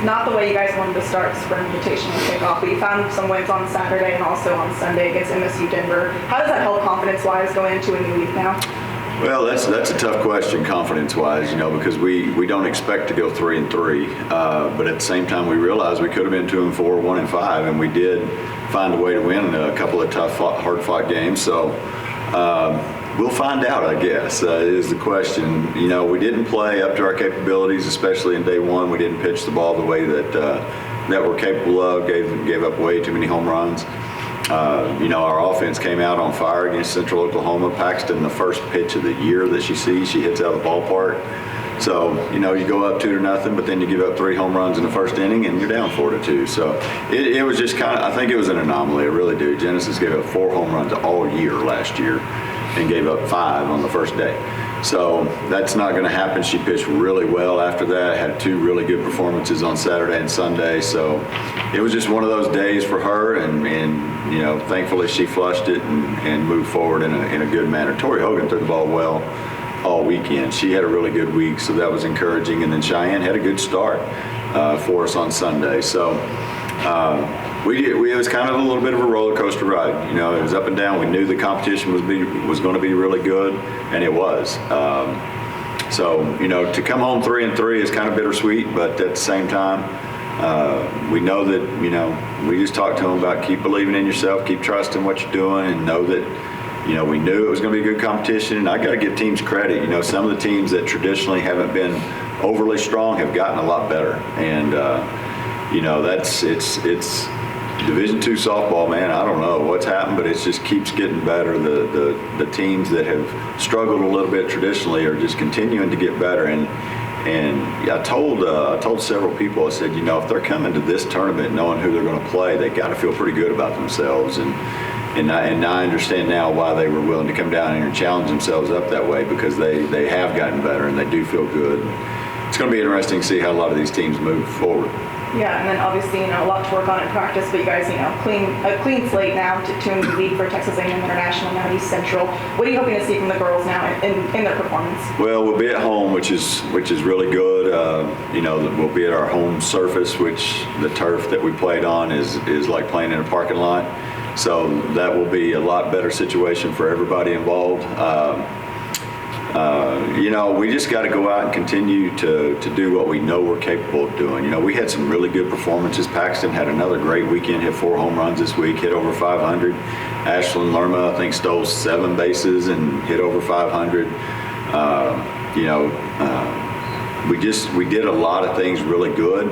not the way you guys wanted to start spring invitational kickoff, but you found some wins on Saturday and also on Sunday against MSU Denver. How does that help confidence-wise going into a new week now? Well, that's a tough question, confidence-wise, because we don't expect to go 3-3, but at the same time we realize we could have been 2-4, 1-5, and we did find a way to win a couple of tough, hard-fought games. So we'll find out, I guess, is the question. We didn't play up to our capabilities, especially in day one. We didn't pitch the ball the way that we're capable of. Gave up way too many home runs. Our offense came out on fire against Central Oklahoma. Paxton, the first pitch of the year that she sees, she hits out of the ballpark. So, you go up 2-0, but then you give up 3 home runs in the first inning and you're down 4-2. So it was just I think it was an anomaly. I really do. Genesis gave up 4 home runs all year last year and gave up 5 on the first day. So that's not going to happen. She pitched really well after that, had 2 really good performances on Saturday and Sunday. So it was just one of those days for her, and thankfully she flushed it and moved forward in a good manner. Tori Hogan threw the ball well all weekend. She had a really good week, so that was encouraging. And then Cheyenne had a good start for us on Sunday. So it was kind of a little bit of a roller coaster ride. It was up and down. We knew the competition was going to be really good, and it was. To come home 3-3 is kind of bittersweet, but at the same time, we know that, we just talked to them about keep believing in yourself, keep trusting what you're doing, and know that, we knew it was going to be a good competition. And I got to give teams credit. Some of the teams that traditionally haven't been overly strong have gotten a lot better. And, it's Division II softball, man. I don't know what's happened, but it just keeps getting better. The teams that have struggled a little bit traditionally are just continuing to get better. And I told several people, I said, if they're coming to this tournament knowing who they're going to play, they got to feel pretty good about themselves. And I understand now why they were willing to come down here and challenge themselves up that way, because they have gotten better and they do feel good. It's going to be interesting to see how a lot of these teams move forward. Yeah, and then obviously, a lot to work on in practice, but you guys, a clean slate now to in the league for Texas A&M International, now East Central. What are you hoping to see from the girls now in their performance? Well, we'll be at home, which is really good. We'll be at our home surface, which the turf that we played on is like playing in a parking lot. So that will be a lot better situation for everybody involved. We just got to go out and continue to do what we know we're capable of doing. We had some really good performances. Paxton had another great weekend, hit 4 home runs this week, hit over 500. Ashlyn Lerma, I think, stole 7 bases and hit over 500. We did a lot of things really good,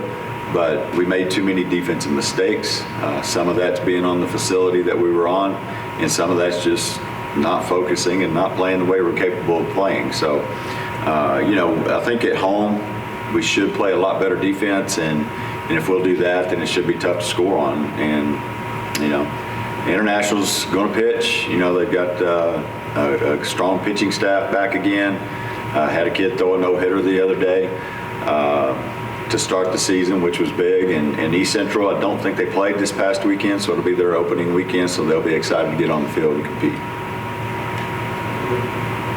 but we made too many defensive mistakes. Some of that's being on the facility that we were on, and some of that's just not focusing and not playing the way we're capable of playing. So, I think at home we should play a lot better defense, and if we'll do that, then it should be tough to score on. And, International's going to pitch. They've got a strong pitching staff back again. Had a kid throw a no-hitter the other day to start the season, which was big. And East Central, I don't think they played this past weekend, so it'll be their opening weekend, so they'll be excited to get on the field and compete.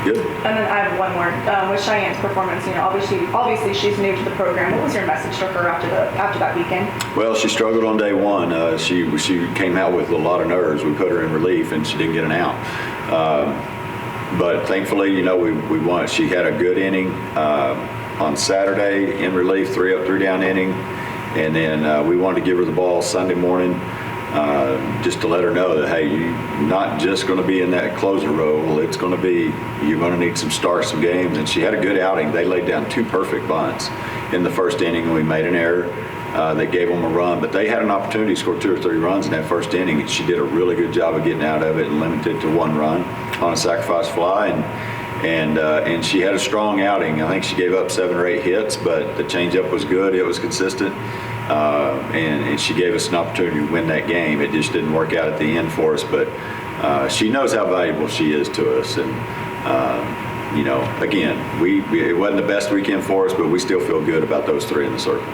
Good. And then I have one more. With Cheyenne's performance, obviously she's new to the program. What was your message to her after that weekend? Well, she struggled on day one. She came out with a lot of nerves. We put her in relief, and she didn't get an out. But thankfully, we won. She had a good inning on Saturday in relief, 3 up, 3 down inning, and then we wanted to give her the ball Sunday morning. Just to let her know that, hey, you're not just going to be in that closer role. It's going to be, you're going to need some starts, some games. And she had a good outing. They laid down 2 perfect bunts in the first inning, and we made an error that gave them a run. But they had an opportunity to score 2 or 3 runs in that first inning, and she did a really good job of getting out of it and limited to 1 run on a sacrifice fly. And she had a strong outing. I think she gave up 7 or 8 hits, but the changeup was good. It was consistent. And she gave us an opportunity to win that game. It just didn't work out at the end for us, but she knows how valuable she is to us. And, again, it wasn't the best weekend for us, but we still feel good about those 3 in the circle.